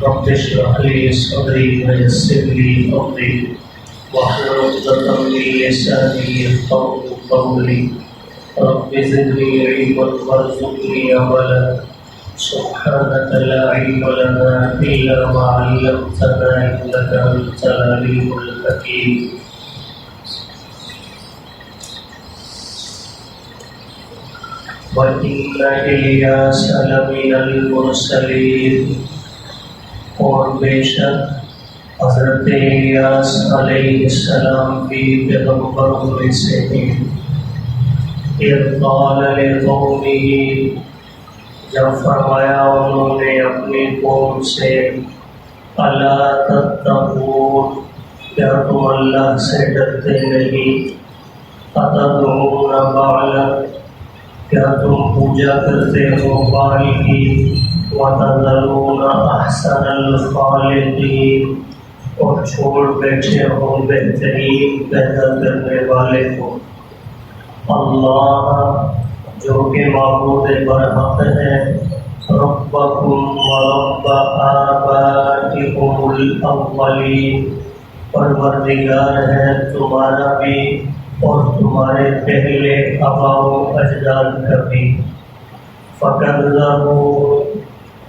رب اشرح لي صدري ويسر لي امري واحلل عقدة من لساني يفقهوا قولي رب زدني علما وارزقني عملا سبحانك لا علم لنا الا ما علمتنا انك انت العليم الحكيم. وَإِنَّ إِلْيَاسَ لَمِنَ الْمُرْسَلِينَ، اور بے شک حضرت الیاس علیہ السلام بھی پیغمبروں میں سے ہیں. اِذْ قَالَ لِقَوْمِهِ، جب فرمایا انہوں نے اپنی قوم سے، أَلَا تَتَّقُونَ، کیا تم اللہ سے ڈرتے نہیں؟ أَتَدْعُونَ بَعْلًا، کیا تم پوجا کرتے ہو بال کی؟ وَتَذَرُونَ أَحْسَنَ الْخَالِقِينَ، اور چھوڑ بیٹھے ہو بہترین پیدا کرنے والے کو، اللہ جو کہ معبود برحق ہے، ربکم ورب آبائکم الاولین، پروردگار ہے تمہارا بھی اور تمہارے پہلے آباء و اجداد کا بھی. فَكَذَّبُوا،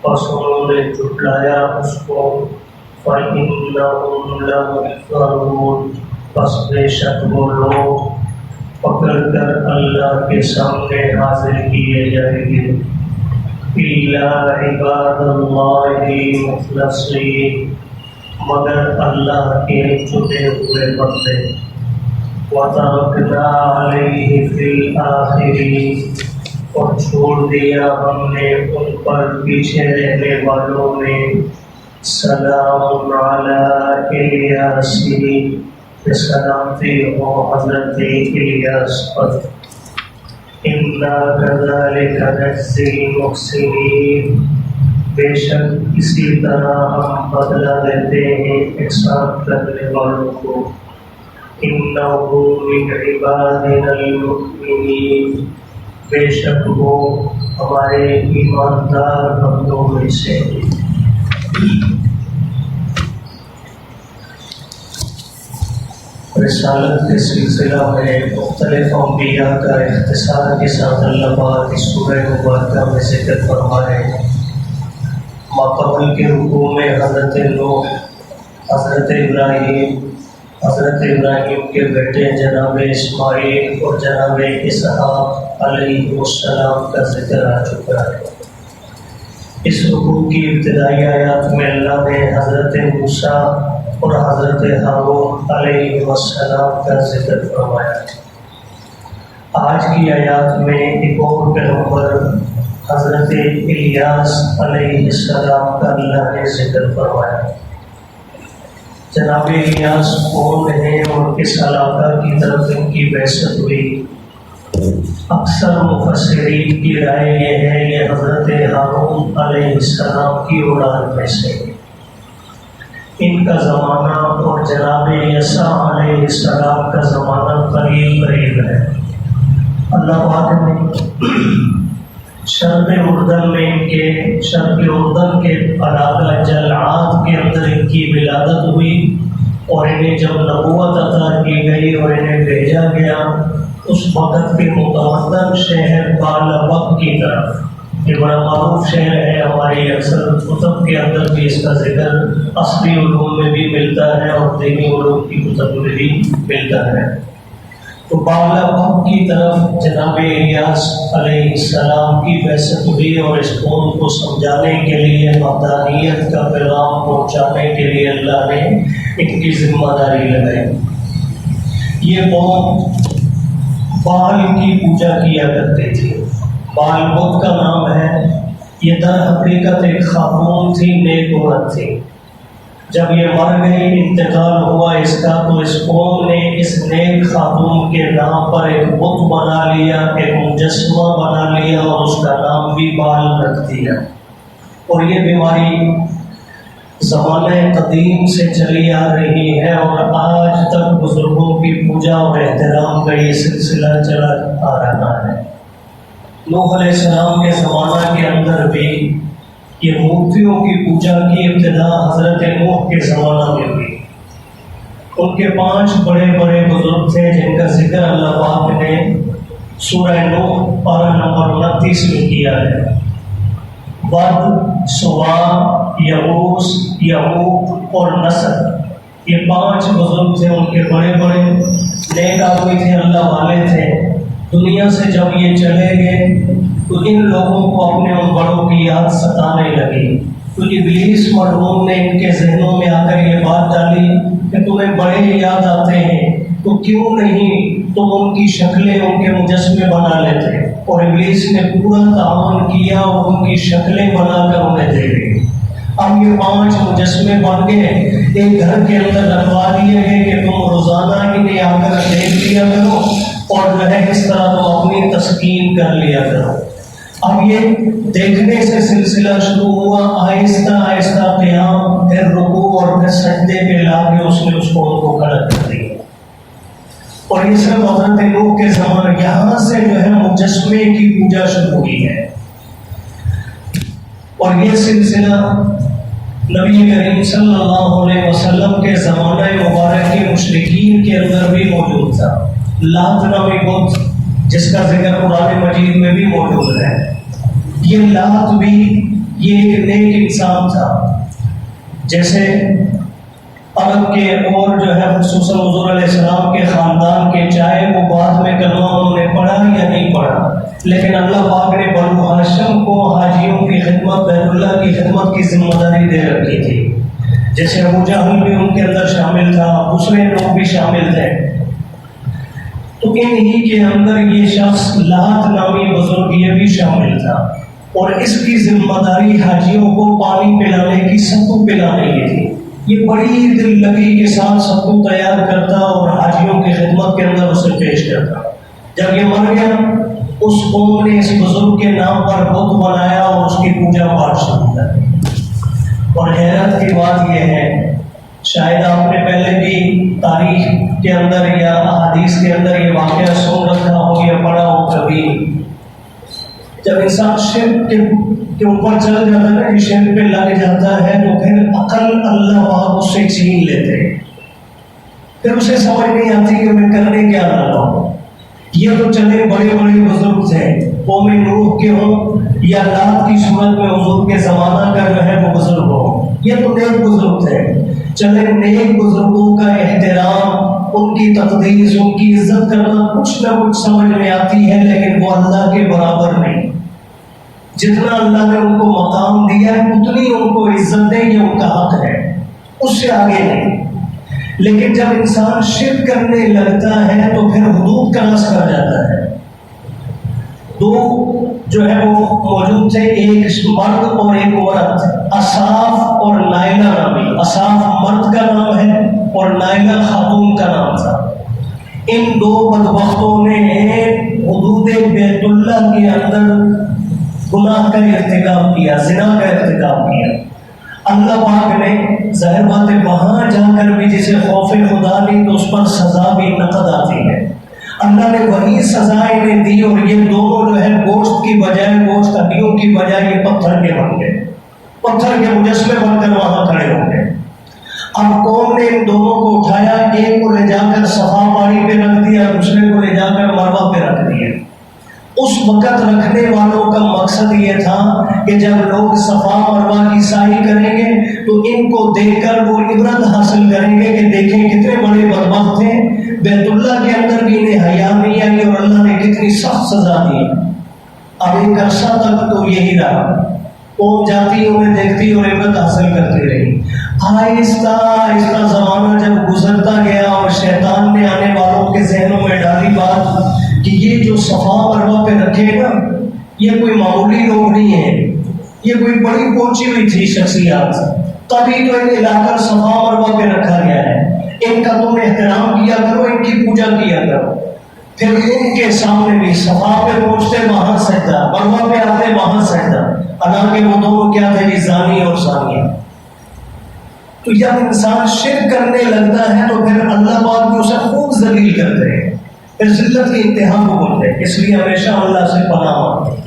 پس انہوں نے جھٹلایا اس کو، فَإِنَّهُمْ لَمُحْضَرُونَ، پس بے شک وہ لوگ پکڑ کر اللہ کے سامنے حاضر کیے جائیں گے. إِلَّا عِبَادَ اللَّهِ الْمُخْلَصِينَ، مگر اللہ کے چنے ہوئے بندے. وَتَرَكْنَا عَلَيْهِ فِي الْآخِرِينَ، اور چھوڑ دیا ہم نے ان پر پیچھے رہنے والوں میں. سلام علی الیاسین، سلامتی ہو حضرت الیاس پر. اِنَّا كَذَلِكَ نَجْزِي الْمُحْسِنِينَ، بے شک اسی طرح ہم بدلہ دیتے ہیں احسان کرنے والوں کو. إِنَّهُ مِنْ عِبَادِنَا الْمُؤْمِنِينَ، بے شک وہ ہمارے ایماندار بندوں میں سے. رسالت کے سلسلہ میں مختلف انبیاء کا اختصار کے ساتھ اللہ پاک اس سورہ مبارکہ میں ذکر فرما رہے ہیں. ماقبل کے رکوع میں حضرت نوح، حضرت ابراہیم کے بیٹے جناب اسماعیل اور جناب اسحاق علیہ السلام کا ذکر آ چکا ہے. اس رکوع کی ابتدائی آیات میں اللہ نے حضرت موسیٰ اور حضرت ہارون علیہ السلام کا ذکر فرمایا. آج کی آیات میں ایک اور پیغمبر حضرت الیاس علیہ السلام کا اللہ نے ذکر فرمایا. جناب الیاس کون ہیں اور کس علاقہ کی طرف ان کی بعثت ہوئی؟ اکثر مفسرین کی رائے یہ ہے یہ حضرت ہارون علیہ السلام کی اولاد میں سے. ان کا زمانہ اور جناب عیسیٰ علیہ السلام کا زمانہ قریب ہے. اللہ پاک نے شرق اردن کے علاقہ جلعاد کے اندر ان کی ولادت ہوئی، اور انہیں جب نبوت عطا کی گئی اور انہیں بھیجا گیا اس وقت کے متمدن شہر بالابق کی طرف. یہ بڑا معروف شہر ہے، ہماری اکثر کتب کے اندر بھی اس کا ذکر عصری علوم میں بھی ملتا ہے اور دینی علوم کی کتب میں بھی ملتا ہے. تو بالابق کی طرف جناب الیاس علیہ السلام کی بعثت ہوئی، اور اس قوم کو سمجھانے کے لیے، وحدانیت کا پیغام پہنچانے کے لیے اللہ نے ان کی ذمہ داری لگائی. یہ قوم بال کی پوجا کیا کرتے تھے. بال بت کا نام ہے. یہ در حقیقت ایک خاتون تھی، نیک عورت تھی. جب یہ مر گئی، انتقال ہوا اس کا، تو اس قوم نے اس نیک خاتون کے نام پر ایک بت بنا لیا، ایک مجسمہ بنا لیا، اور اس کا نام بھی بال رکھ دیا. اور یہ بیماری زمانہ قدیم سے چلی آ رہی ہے، اور آج تک بزرگوں کی پوجا اور احترام کا یہ سلسلہ چلا آ رہا ہے. نوح علیہ السلام کے زمانہ کے اندر بھی یہ مورتیوں کی پوجا کی ابتدا حضرت نوح کے زمانہ میں ہوئی۔ ان کے 5 بڑے بڑے بزرگ تھے جن کا ذکر اللہ پاک نے سورہ نوح پارہ نمبر 29 میں کیا ہے۔ ود، سواع، یغوث، یعوق اور نصر، یہ 5 بزرگ تھے۔ ان کے بڑے بڑے نیک آدمی تھے، اللہ والے تھے۔ دنیا سے جب یہ چلے گئے تو ان لوگوں کو اپنے ان بڑوں کی یاد ستانے لگی۔ تو ابلیس مرحوم نے ان کے ذہنوں میں آ کر یہ بات ڈالی کہ تمہیں بڑے یاد آتے ہیں تو کیوں نہیں تم ان کی شکلیں، ان کے مجسمے بنا لیتے۔ اور ابلیس نے پورا تعاون کیا اور ان کی شکلیں بنا کر انہیں دے دی۔ اب یہ 5 مجسمے بن گئے، ایک گھر کے اندر رکھوا دیے گئے کہ تم روزانہ انہیں آ کر دیکھ لیا کرو اور جو ہے اس طرح تم اپنی تسکین کر لیا کرو۔ اب یہ دیکھنے سے سلسلہ شروع ہوا، آہستہ آہستہ قیام، پھر رکوع اور پھر سجدے پہ لا کے اس نے اس کو کھڑا کر دیا۔ اور یہ سب حضرت نوح کے زمانے، یہاں سے جو ہے مجسمے کی پوجا شروع ہوئی ہے۔ اور یہ سلسلہ نبی کریم صلی اللہ علیہ وسلم کے زمانہ مبارک کے مشرکین کے اندر بھی موجود تھا۔ لات نامی بت جس کا ذکر قرآن مجید میں بھی موجود ہے، یہ لات بھی یہ ایک نیک انسان تھا۔ جیسے عرب کے اور جو ہے خصوصاً حضور علیہ السلام کے خاندان کے، چاہے وہ بعد میں کلمہ انہوں نے پڑھا یا نہیں پڑھا، لیکن اللہ پاک نے بنو ہاشم کو حاجیوں کی خدمت، بیت اللہ کی خدمت کی ذمہ داری دے رکھی تھی۔ جیسے ابو جہل بھی ان کے اندر شامل تھا، دوسرے لوگ بھی شامل تھے۔ تو انہی کے اندر یہ شخص لات نامی بزرگ یہ بھی شامل تھا، اور اس کی ذمہ داری حاجیوں کو پانی پلانے کی، ستو پلانے کی تھی۔ یہ بڑی دل لگی کے ساتھ ستو تیار کرتا اور حاجیوں کی خدمت کے اندر اسے پیش کرتا۔ جب یہ مر گیا، اس قوم نے اس بزرگ کے نام پر بت بنایا اور اس کی پوجا پاٹ شروع کر دی۔ اور حیرت کی بات یہ ہے، شاید آپ نے پہلے بھی تاریخ کے اندر یا احادیث کے اندر یہ واقعہ سن رکھا ہو یا پڑھا ہو کبھی، جب انسان شرک کے اوپر چل جاتا ہے، کہ شرک پہ لگ جاتا ہے، تو پھر عقل اللہ پاک اس سے چھین لیتے، پھر اسے سمجھ نہیں آتی کہ میں کرنے کیا لگا ہوں۔ یہ تو چلے بڑے بڑے بزرگ تھے، قوم نوح کے ہوں یا لات کی صورت میں حضور کے زمانہ کا جو ہے وہ بزرگ ہو، یہ تو نیک بزرگ تھے۔ چلے نیک بزرگوں کا احترام، ان کی تقدیس، ان کی عزت کرنا کچھ نہ کچھ سمجھ میں آتی ہے، لیکن وہ اللہ کے برابر نہیں۔ جتنا اللہ نے ان کو مقام دیا ہے اتنی ان کو عزت دے، یہ ان کا حق ہے، اس سے آگے نہیں۔ لیکن جب انسان شرک کرنے لگتا ہے تو پھر حدود کراس کر جاتا ہے۔ 2 جو ہے وہ موجود تھے، ایک مرد اور ایک عورت، اصاف اور نائلہ نامی۔ اصاف مرد کا نام ہے اور نائلہ خاتون کا نام تھا۔ ان 2 بدبختوں نے حدود بیت اللہ کے اندر گناہ کا ارتکاب کیا، زنا کا ارتکاب کیا۔ اللہ پاک نے ظاہر بات ہے وہاں جا کر بھی جسے خوف خدا نہیں تو اس پر سزا بھی نقد آتی ہے۔ اللہ نے وہی سزا انہیں دی، اور یہ دونوں جو ہے گوشت کی بجائے، گوشت ہڈیوں کی بجائے یہ پتھر کے بن گئے، پتھر کے مجسمے بن کر وہاں کھڑے ہو گئے۔ اب قوم نے ان دونوں کو اٹھایا، ایک کو لے جا کر صفا پہاڑی پہ رکھ دیا، دوسرے کو لے جا کر مروہ پہ رکھ دیا۔ اس وقت رکھنے والوں کا مقصد یہ تھا کہ جب لوگ صفا مروہ کی سعی کریں گے تو ان کو دیکھ کر وہ عبرت حاصل کریں گے کہ دیکھیں کتنے بڑے بدبخت تھے، بیت اللہ کے اندر بھی انہیں حیا نہیں آئی اور اللہ نے کتنی سخت سزا دی۔ اب ایک عرصہ تک تو یہی رہا، قوم جاتی انہیں دیکھتی اور عبرت حاصل کرتی رہی۔ آہستہ آہستہ زمانہ جب گزرتا گیا اور شیطان نے آنے والوں کے ذہنوں میں ڈالی بات کہ یہ جو صفا مروہ پہ رکھے گا یہ کوئی معمولی لوگ نہیں ہیں، یہ کوئی بڑی پہنچی ہوئی تھی شخصیات، تبھی تو انہیں لا کر صفا مروہ پہ رکھا گیا ہے، ان کا تم احترام کیا کرو، ان کی پوجا کیا کرو۔ پھر ان کے سامنے بھی صفا پہ پہنچتے وہاں سجدہ، مروہ پہ آتے وہاں سجدہ، حالانکہ وہ دونوں کیا تھے، زانی اور ثانیہ۔ تو جب انسان شرک کرنے لگتا ہے تو پھر اللہ پاک بھی اسے خوب ذلیل کرتے ہیں، پھر ذلت کی انتہا کو بولتے ہیں، اس لیے ہمیشہ اللہ سے پناہ مانگتے ہیں۔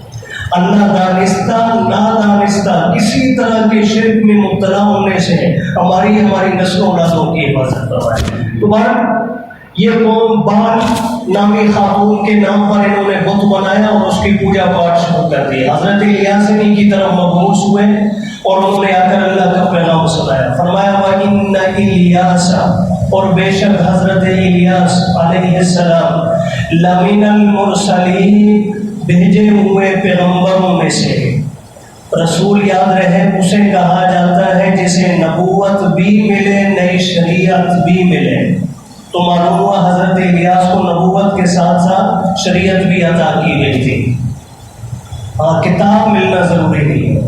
اللہ دانستہ نادانستہ کسی طرح کے شرک میں مبتلا ہونے سے ہماری نسل و اولادوں کی حفاظت فرمائے۔ دوبارہ یہ قوم بال نامی خاتون کے نام پر انہوں نے بت بنایا اور اس کی پوجا پاٹ شروع کر دی۔ حضرت الیاس انہی کی طرف مبعوث ہوئے اور انہوں نے آ کر اللہ کا پیغام سنایا۔ فرمایا وَإِنَّ إِلْيَاسَ، اور بے شک حضرت الیاس علیہ السلام لَمِنَ الْمُرْسَلِينَ، بھیجے ہوئے پیغمبروں میں سے۔ رسول یاد رہے اسے کہا جاتا ہے جسے نبوت بھی ملے نئی شریعت بھی ملے۔ تو معلوم ہوا حضرت الیاس کو نبوت کے ساتھ ساتھ شریعت بھی عطا کی گئی تھی۔ ہاں، کتاب ملنا ضروری نہیں ہے،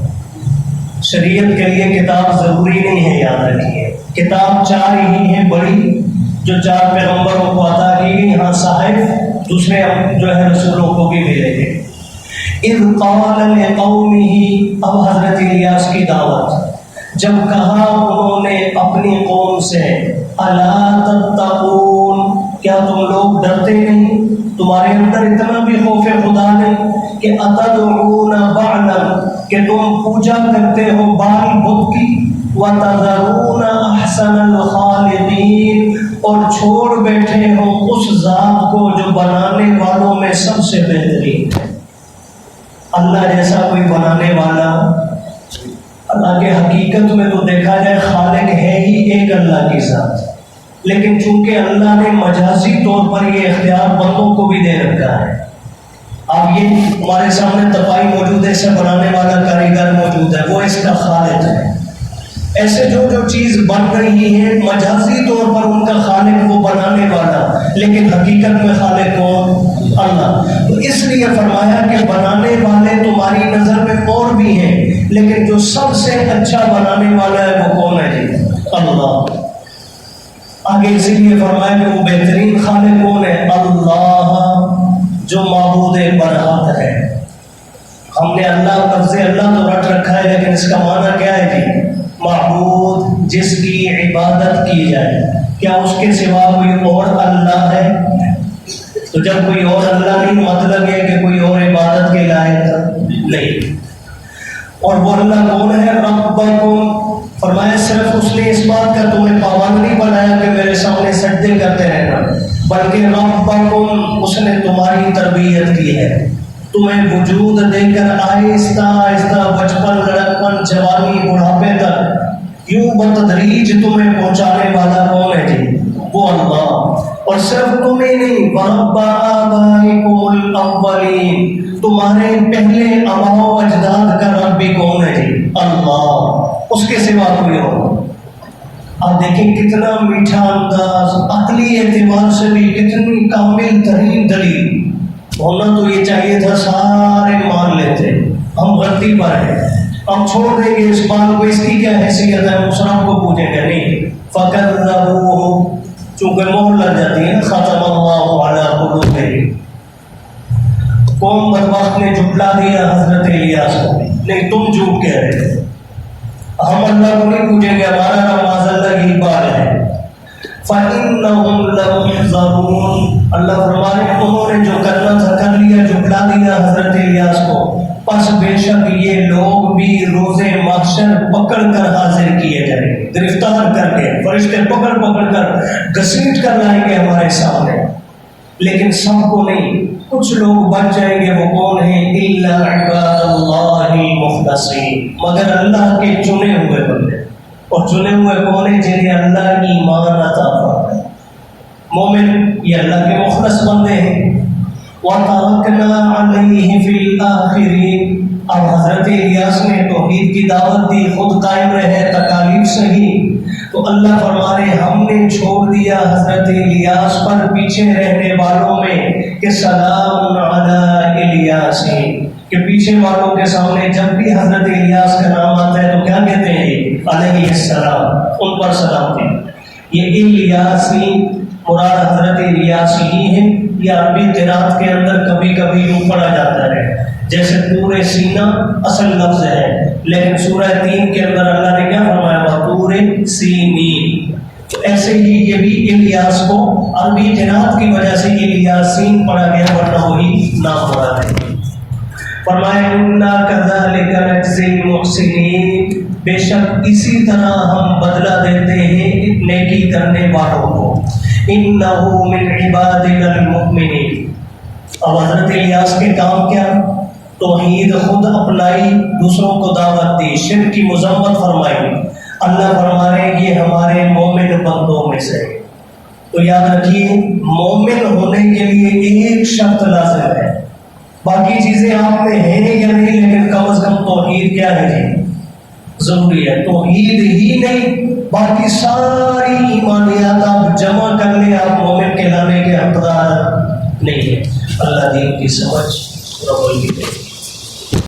شریعت کے لیے کتاب ضروری نہیں ہے، یاد رکھیے۔ کتاب چار ہی ہیں بڑی جو چار پیغمبروں کو عطا کی گئی، ہاں صحائف دوسرے جو ہے رسولوں کو بھی ملے گے۔ اذ قال لقومہ، اب حضرت الیاس کی دعوت، جب کہا انہوں نے اپنی قوم سے الا تتقون، کیا تم لوگ ڈرتے نہیں، تمہارے اندر اتنا بھی خوف خدا نہیں کہ اتدعون بعلا، کہ تم پوجا کرتے ہو بال بت کی، وتذرون احسن الخالقین، اور چھوڑ بیٹھے ہو اس ذات کو جو بنانے والوں میں سب سے بہترین ہے۔ اللہ جیسا کوئی بنانے والا اللہ کے حقیقت میں تو دیکھا جائے خالق ہے ہی ایک اللہ کی ذات، لیکن چونکہ اللہ نے مجازی طور پر یہ اختیار بندوں کو بھی دے رکھا ہے۔ اب یہ ہمارے سامنے تپائی موجود ہے، اسے بنانے والا کاریگر موجود ہے، وہ اس کا خالق ہے۔ ایسے جو چیز بن رہی ہے مجازی طور پر ان کا خالق وہ بنانے والا، لیکن حقیقت میں خالق کون؟ اللہ۔ تو اس لیے فرمایا کہ بنانے والے تمہاری نظر میں اور بھی ہیں، لیکن جو سب سے اچھا بنانے والا ہے وہ کون ہے جی؟ اللہ۔ آگے اسی لیے فرمایا کہ وہ بہترین خالق کون ہے؟ اللہ، جو معبود برحق ہے۔ ہم نے اللہ لفظ اللہ تو رٹ رکھا ہے، لیکن اس کا معنی کیا ہے جی؟ معبود، جس کی عبادت کی جائے۔ کیا اس کے سوا کوئی اور اللہ ہے؟ تو جب کوئی اور اللہ نہیں، مطلب ہے کہ کوئی اور عبادت کے لائق نہیں۔ اور وہ اللہ کون ہے؟ ربکم، فرمایا صرف اس نے اس بات کا تمہیں پابند نہیں بنایا کہ میرے سامنے سجدے کرتے رہنا، بلکہ ربکم، اس نے تمہاری تربیت کی ہے، تمہیں وجود دے کر آہستہ آہستہ بچپن، لڑکپن، جوانی، بڑھاپے تک یوں بتدریج تمہیں پہنچانے والا کون ہے جی؟ وہ اللہ۔ اور صرف تمہیں نہیں، وَرَبَّ آبَائِكُمُ الْأَوَّلِينَ، تمہارے پہلے آباء و اجداد کا رب بھی کون ہے جی؟ اللہ، اس کے سوا کوئی اور۔ آپ دیکھیں کتنا میٹھا انداز، عقلی اعتبار سے بھی کتنی کامل ترین دلیل۔ ہونا تو یہ چاہیے تھا سارے مان لیتے، ہم غلطی پر ہیں، ہم چھوڑ دیں گے اس بات کو، اس کی کیا حیثیت ہے، مسلم کو پوچھیں گے نہیں۔ فَكَذَّبُوهُ، چونکہ مہر لگ جاتی ہے، ختم اللہ علی قلوبہم، قوم بدبخت نے جھٹلا دیا حضرت الیاس کو، نہیں تم جھوٹ کہہ رہے تھے، ہم اللہ کو نہیں پوچھیں گے، ہمارا نام معاذ ہی بار ہے۔ فَإِنَّهُمْ لَمُحْضَرُونَ، اللہ فرمانے انہوں نے جو کرنا تھا کر لیا، جھٹلا دیا حضرت الیاس کو، پس بے شک یہ لوگ بھی روز محشر پکڑ کر حاضر کیے جائیں گے، گرفتار کر کے فرشتے پکڑ کر گھسیٹ کر لائیں گے ہمارے سامنے، لیکن سب کو نہیں، کچھ لوگ بچ جائیں گے۔ وہ کون ہیں؟ الا عباد اللہ المخلصین، مگر اللہ کے چنے ہوئے بندے۔ اور چنے ہوئے کون ہیں؟ جنہیں اللہ ایمان عطا فرمائے، مومن، یہ اللہ کے مخلص بندے ہیں۔ وَتَرَكْنَا عَلَيْهِ فِي الْآخِرِينَ، اب حضرت الیاس نے توحید کی دعوت دی، خود قائم رہے، تکالیف سہی، تو اللہ فرما رہے ہم نے چھوڑ دیا حضرت الیاس پر پیچھے رہنے والوں میں کہ سلام علی الیاس، کہ پیچھے والوں کے سامنے جب بھی حضرت الیاس کا نام آتا ہے تو کیا کہتے ہیں؟ علیہ السلام، ان پر سلام دیں۔ یہ الیاسی مراد حضرت الیاس ہی ہیں، یہ عربی قرات کے اندر کبھی کبھی یوں پڑھا جاتا ہے، جیسے طور سینا اصل لفظ ہے، لیکن سورہ 3 کے اندر اللہ نے کیا فرمایا؟ طور سینین، تو ایسے ہی یہ بھی الیاس کو عربی قرات کی وجہ سے الیاسین پڑھا گیا، ورنہ وہی نام پڑھا ہے۔ فرمایا انا کذالک نجزی المحسنین، بے شک اسی طرح ہم بدلہ دیتے ہیں نیکی کرنے والوں کو، انہ من عبادنا المؤمنین۔ اب حضرت الیاس کے کام کیا؟ توحید خود اپنائی، دوسروں کو دعوت دی، شرک کی مذمت فرمائی۔ اللہ فرما رہے ہیں یہ ہمارے مومن بندوں میں سے۔ تو یاد رکھیے مومن ہونے کے لیے ایک شرط لازم ہے، باقی چیزیں آپ میں ہیں یا نہیں، لیکن کم از کم توحید کیا ہے جی؟ ضروری ہے۔ توحید ہی نہیں، باقی ساری ایمانیات آپ جمع کر لیں، آپ مومن کہلانے کے حقدار نہیں ہیں۔ اللہ دین کی سمجھ اور عمل کی